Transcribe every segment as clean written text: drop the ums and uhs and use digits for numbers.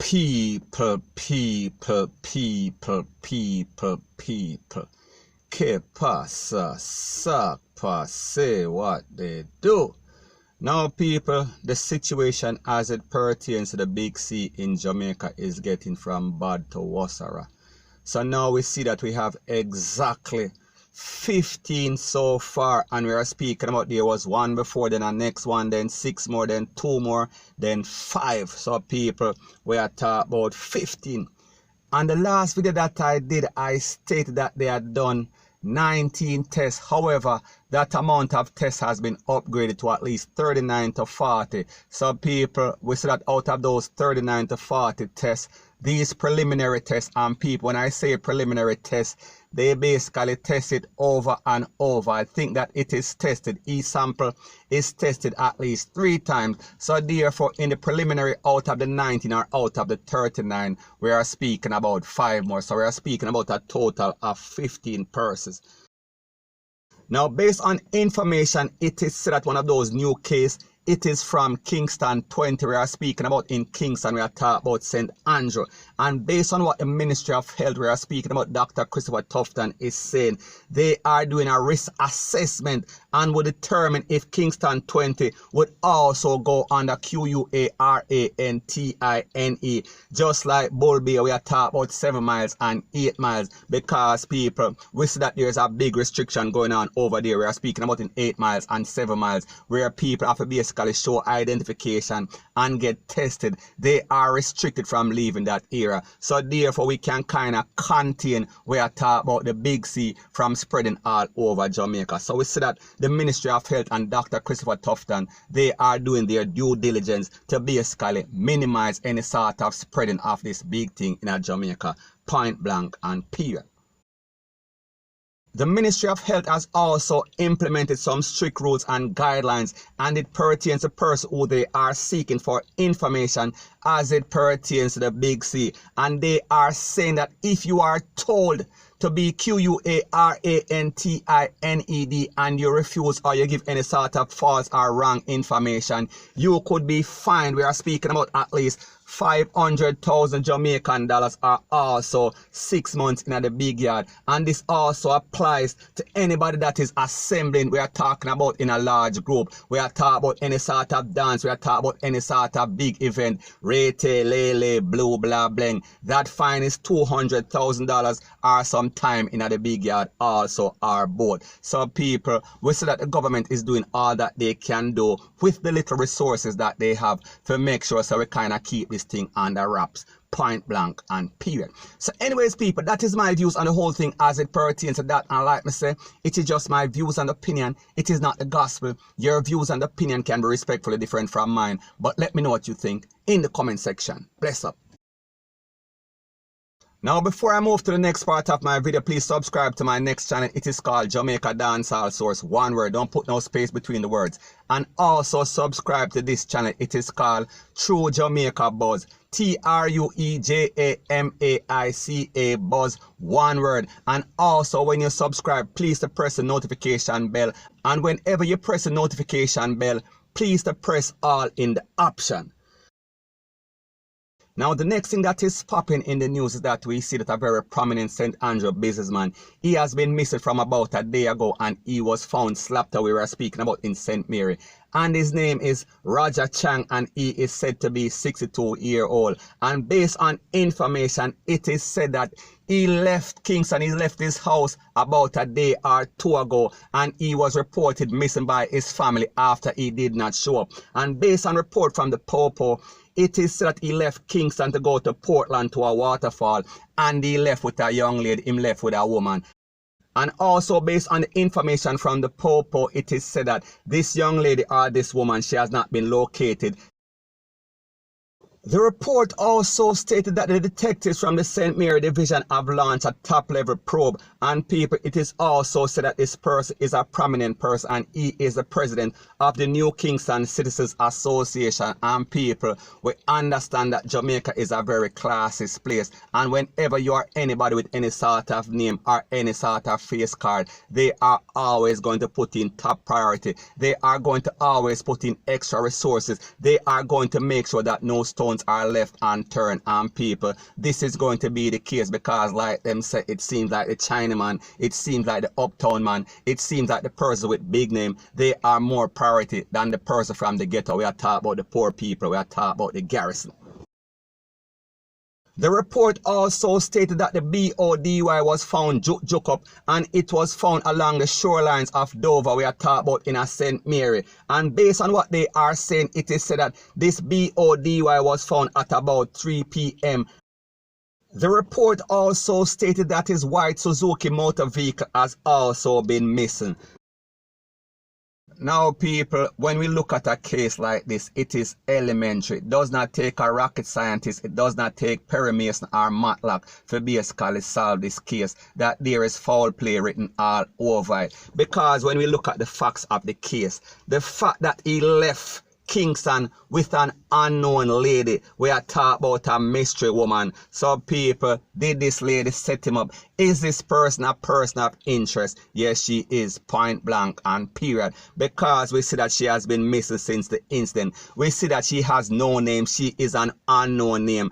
People. Que pasa, sakpa, say what they do. Now, people, the situation as it pertains to the Big C in Jamaica is getting from bad to worse. So now we see that we have exactly 15 so far, and we are speaking about there was one before, then a next one, then 6 more, then 2 more, then 5. So people, we are talking about 15. And the last video that I did, I stated that they had done 19 tests. However, that amount of tests has been upgraded to at least 39 to 40. So people, we see that out of those 39 to 40 tests, these preliminary tests, and people, when I say preliminary tests, they basically test it over and over. I think that it is tested, each sample is tested at least 3 times. So therefore, in the preliminary, out of the 19 or out of the 39, we are speaking about 5 more. So we are speaking about a total of 15 persons. Now, based on information, it is said that one of those new cases, it is from Kingston 20. We are speaking about in Kingston. We are talking about St. Andrew. And based on what the Ministry of Health, we are speaking about Dr. Christopher Tufton is saying, they are doing a risk assessment and will determine if Kingston 20 would also go under Q-U-A-R-A-N-T-I-N-E. Just like Bull Bay, we are talking about 7 miles and 8 miles. Because people, we see that there is a big restriction going on over there. We are speaking about in 8 miles and 7 miles, where people have to basically show identification and get tested. They are restricted from leaving that area. So therefore, we can kind of contain, we are talking about the Big C from spreading all over Jamaica. So we see that the Ministry of Health and Dr. Christopher Tufton, they are doing their due diligence to basically minimize any sort of spreading of this big thing in Jamaica, point blank and period. The Ministry of Health has also implemented some strict rules and guidelines, and it pertains to persons who they are seeking for information as it pertains to the Big C. And they are saying that if you are told to be Q-U-A-R-A-N-T-I-N-E-D and you refuse or you give any sort of false or wrong information, you could be fined. We are speaking about at least 500,000 Jamaican dollars, or also 6 months in the big yard. And this also applies to anybody that is assembling. We are talking about in a large group. We are talking about any sort of dance. We are talking about any sort of big event. Rete, lele, blue, blah, bling. That fine is $200,000 or some time in the big yard also, or both. So people, we see that the government is doing all that they can do with the little resources that they have to make sure so we kind of keep this thing under wraps, point blank and period. So anyways, people, that is my views on the whole thing as it pertains to that. And like me say, it is just my views and opinion. It is not the gospel. Your views and opinion can be respectfully different from mine, but let me know what you think in the comment section. Bless up. Now, before I move to the next part of my video, please subscribe to my next channel. It is called Jamaica Dancehall Source. One word, don't put no space between the words. And also subscribe to this channel. It is called True Jamaica Buzz. TRUEJAMAICA Buzz. One word. And also, when you subscribe, please to press the notification bell. And whenever you press the notification bell, please to press all in the option. Now, the next thing that is popping in the news is that we see that a very prominent St. Andrew businessman, he has been missing from about a day ago, and he was found slapped away. We are speaking about in St. Mary. And his name is Roger Chang, and he is said to be 62-year-old. And based on information, it is said that he left Kingston, he left his house about a day or 2 ago, and he was reported missing by his family after he did not show up. And based on report from the Popo, it is said that he left Kingston to go to Portland to a waterfall, and he left with a young lady, him left with a woman. And also based on the information from the Popo, it is said that this young lady or this woman, she has not been located. The report also stated that the detectives from the St. Mary Division have launched a top-level probe, and people, it is also said that this person is a prominent person, and he is the president of the New Kingston Citizens Association. And people, we understand that Jamaica is a very classist place, and whenever you are anybody with any sort of name or any sort of face card, they are always going to put in top priority. They are going to always put in extra resources. They are going to make sure that no stone stones are left unturned. And people, this is going to be the case because like them say, it seems like the Chinaman, it seems like the uptown man, it seems like the person with big name, they are more priority than the person from the ghetto. We are talking about the poor people, we are talking about the garrison. The report also stated that the BODY was found juke up and it was found along the shorelines of Dover. We are talking about in a St. Mary. And based on what they are saying, it is said that this BODY was found at about 3 p.m. The report also stated that his white Suzuki motor vehicle has also been missing. Now people, when we look at a case like this, it is elementary. It does not take a rocket scientist, it does not take Perry Mason or Matlock to basically solve this case, that there is foul play written all over it. Because when we look at the facts of the case, the fact that he left Kingston with an unknown lady, we are talking about a mystery woman. So people, did this lady set him up? Is this person a person of interest? Yes, she is, point blank and period. Because we see that she has been missing since the incident. We see that she has no name, she is an unknown name.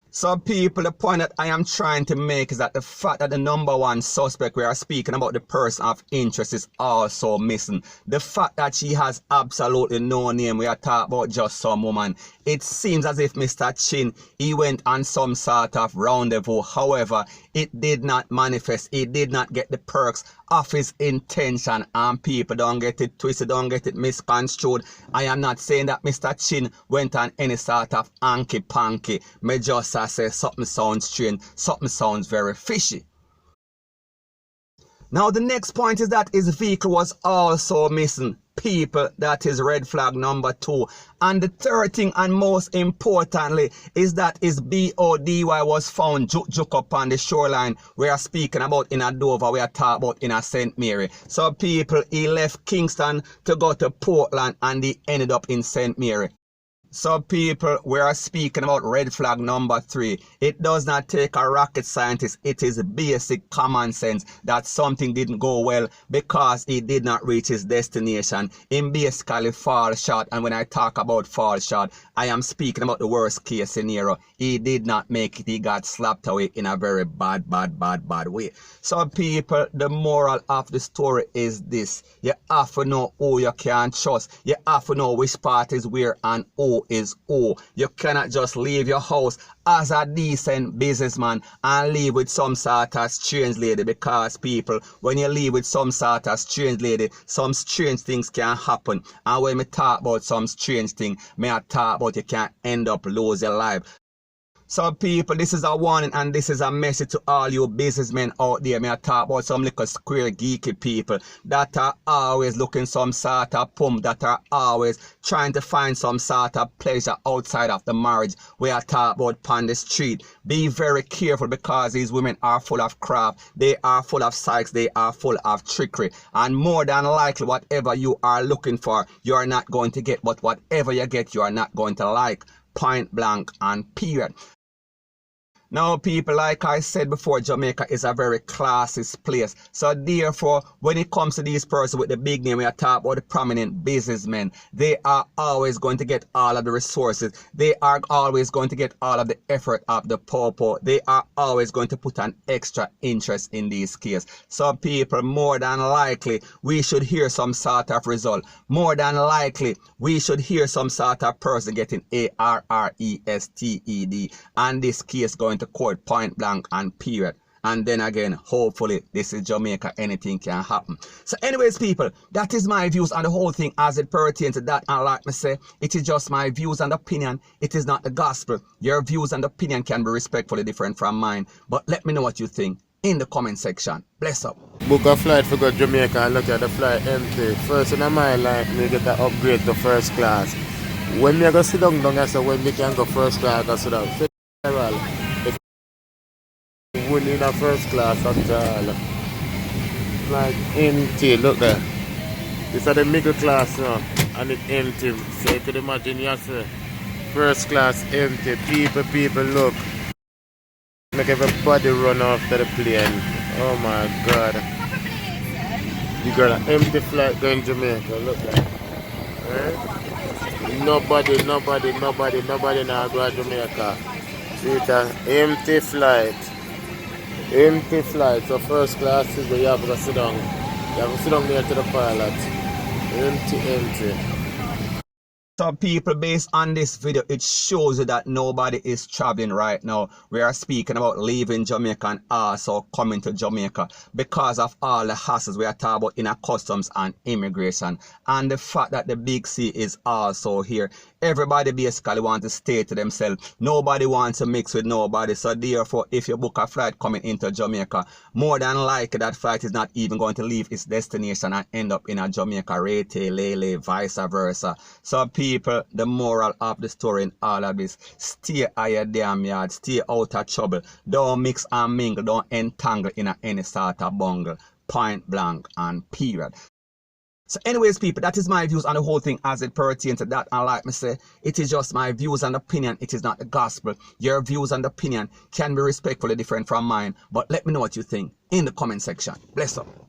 So people, the point that I am trying to make is that the fact that the number one suspect, we are speaking about the person of interest, is also missing. The fact that she has absolutely no name, we are talking about just some woman. It seems as if Mr. Chin, he went on some sort of rendezvous. However, it did not manifest. He did not get the perks of his intention. And people, don't get it twisted, don't get it misconstrued. I am not saying that Mr. Chin went on any sort of hanky-panky. Me just say something sounds strange, something sounds very fishy. Now the next point is that his vehicle was also missing. People, that is red flag number 2. And the third thing and most importantly is that his BODY was found juke up on the shoreline. We are speaking about in a Dover, we are talking about in a St. Mary. So people, he left Kingston to go to Portland and he ended up in St. Mary. So people, we are speaking about red flag number 3. It does not take a rocket scientist. It is basic common sense that something didn't go well because he did not reach his destination. He basically fall short. And when I talk about fall short, I am speaking about the worst case scenario. He did not make it. He got slapped away in a very bad way. So people, the moral of the story is this. You have to know who you can trust. You have to know which part is where and who is who. You cannot just leave your house as a decent businessman and leave with some sort of strange lady, because people, when you leave with some sort of strange lady, some strange things can happen. And when we talk about some strange thing, may I talk about you can end up losing your life. So people, this is a warning and this is a message to all you businessmen out there. May I talk about some little square geeky people that are always looking some sort of pump, that are always trying to find some sort of pleasure outside of the marriage. We are talking about on the street. Be very careful because these women are full of crap. They are full of psychs. They are full of trickery. And more than likely, whatever you are looking for, you are not going to get. But whatever you get, you are not going to like. Point blank and period. Now people, like I said before, Jamaica is a very classist place. So therefore, when it comes to these persons with the big name, we are talking about the prominent businessmen. They are always going to get all of the resources. They are always going to get all of the effort of the popo. They are always going to put an extra interest in these cases. So people, more than likely, we should hear some sort of result. More than likely, we should hear some sort of person getting arrested. And this case going to court, point blank and period. And then again, hopefully this is Jamaica, anything can happen. So anyways people, that is my views on the whole thing as it pertains to that. And like me say, it is just my views and opinion. It is not the gospel. Your views and opinion can be respectfully different from mine. But let me know what you think in the comment section. Bless up. Book a flight for go Jamaica and look at the flight empty. First in my life, me get an upgrade to first class. When me go sit down, I say when me can go first class, I go sit down. When in a first class at all. Like empty, look there. This is the middle class now, and it's empty. So you can imagine yourself. First class empty. People look. Make everybody run after the plane. Oh my god. You got an empty flight going to Jamaica, look there. Right? Nobody now go to Jamaica. See it empty flight. Empty flight. So first class is where you have to sit down. You have to sit down near to the pilot. Empty. So people, based on this video, it shows you that nobody is traveling right now. We are speaking about leaving Jamaica and also coming to Jamaica because of all the hassles we are talking about in our customs and immigration, and the fact that the Big C is also here. Everybody basically wants to stay to themselves. Nobody wants to mix with nobody. So therefore, if you book a flight coming into Jamaica, more than likely that flight is not even going to leave its destination and end up in a Jamaica, Rete, Lele, vice versa. So people, the moral of the story in all of this, stay at your damn yard, stay out of trouble. Don't mix and mingle, don't entangle in any sort of bungle. Point blank and period. So anyways, people, that is my views on the whole thing as it pertains to that. And like me say, it is just my views and opinion. It is not the gospel. Your views and opinion can be respectfully different from mine. But let me know what you think in the comment section. Bless up.